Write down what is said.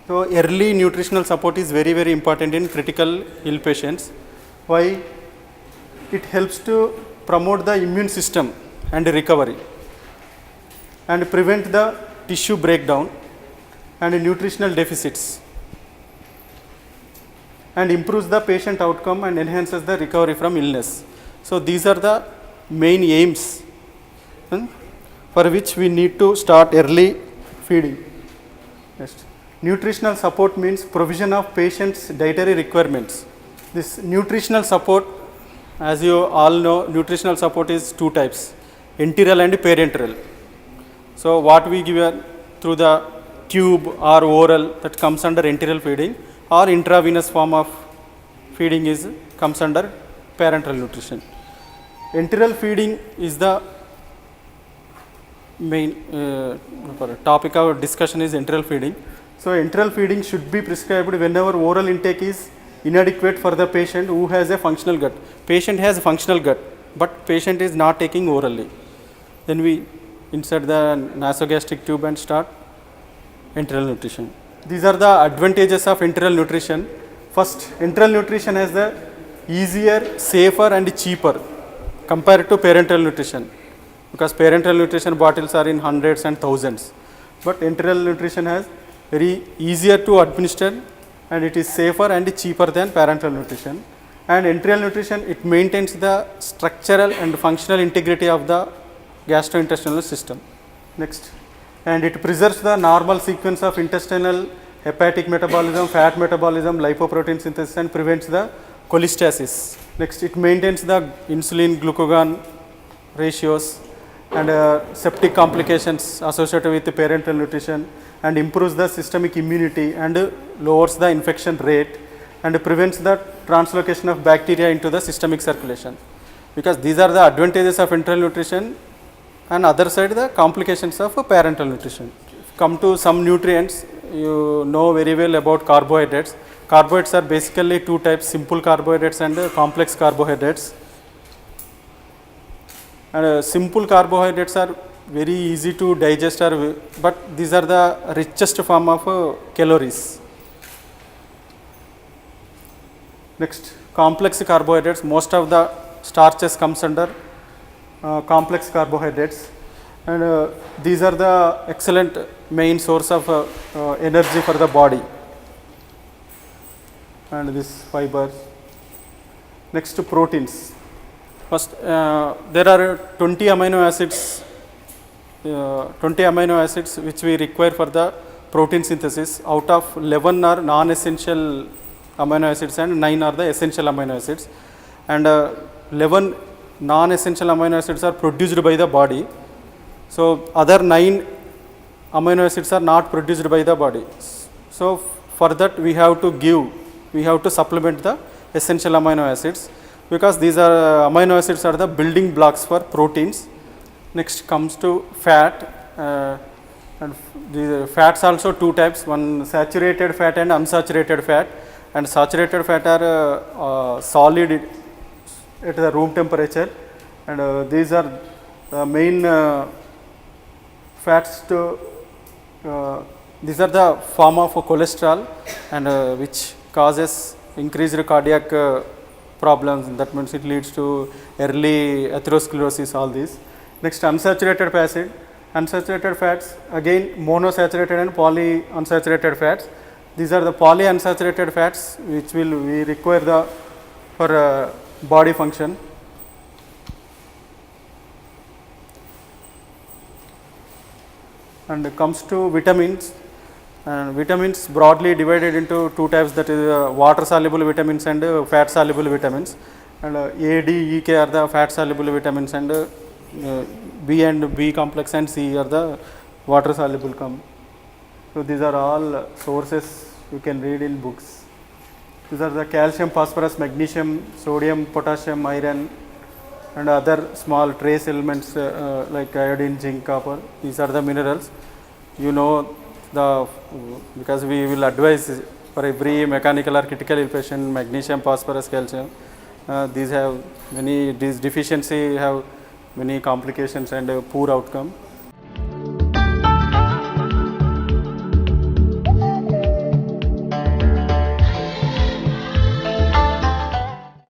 So early nutritional support is very, very important in critical ill patients. Why? It helps to promote the immune system and recovery and prevent the tissue breakdown and nutritional deficits and improves the patient outcome and enhances the recovery from illness. So these are the main aims for which we need to start early feeding. Next. Nutritional support means provision of patient's dietary requirements. This nutritional support, as you all know, nutritional support is two types, enteral and parenteral. So what we give through the tube or oral, that comes under enteral feeding, or intravenous form of feeding comes under parenteral nutrition. Enteral feeding is the main topic of discussion is enteral feeding. So enteral feeding should be prescribed whenever oral intake is inadequate for the patient who has a functional gut. Patient has functional gut, but patient is not taking orally. Then we insert the nasogastric tube and start enteral nutrition. These are the advantages of enteral nutrition. First, enteral nutrition has the easier, safer and cheaper compared to parenteral nutrition, because parenteral nutrition bottles are in hundreds and thousands, but enteral nutrition has very easier to administer and it is safer and cheaper than parenteral nutrition. And enteral nutrition, it maintains the structural and functional integrity of the gastrointestinal system. Next, and it preserves the normal sequence of intestinal hepatic metabolism, fat metabolism, lipoprotein synthesis and prevents the cholestasis. Next, it maintains the insulin glucagon ratios and septic complications associated with the parenteral nutrition, and improves the systemic immunity and lowers the infection rate and prevents the translocation of bacteria into the systemic circulation. Because these are the advantages of enteral nutrition, and other side the complications of parenteral nutrition. Come to some nutrients, you know very well about carbohydrates. Carbohydrates are basically two types, simple carbohydrates and complex carbohydrates. And simple carbohydrates are very easy to digest, but these are the richest form of calories. Next, complex carbohydrates, most of the starches comes under complex carbohydrates, and these are the excellent main source of energy for the body, and this fibers. Next, proteins. First, there are 20 amino acids which we require for the protein synthesis. Out of 11 are non-essential amino acids and 9 are the essential amino acids, and 11 non-essential amino acids are produced by the body. So other 9 amino acids are not produced by the body. So for that we have to supplement the essential amino acids, because these are amino acids are the building blocks for proteins. Next comes to fat, and the fats also two types, one saturated fat and unsaturated fat, and saturated fat are solid at the room temperature, and these are the main fats to these are the form of cholesterol, and which causes increased cardiac problems. That means it leads to early atherosclerosis, all these. Next, unsaturated fats, again monosaturated and polyunsaturated fats. These are the polyunsaturated fats which we require for body function. And comes to vitamins, and vitamins broadly divided into two types, that is water soluble vitamins and fat soluble vitamins, and A, D, E, K are the fat soluble vitamins, and B and B complex and C are the water soluble So these are all sources you can read in books. These are the calcium, phosphorus, magnesium, sodium, potassium, iron, and other small trace elements like iodine, zinc, copper. These are the minerals. You know, because we will advise for every mechanical or critical ill patient, magnesium, phosphorus, calcium. These deficiency have many complications and poor outcome.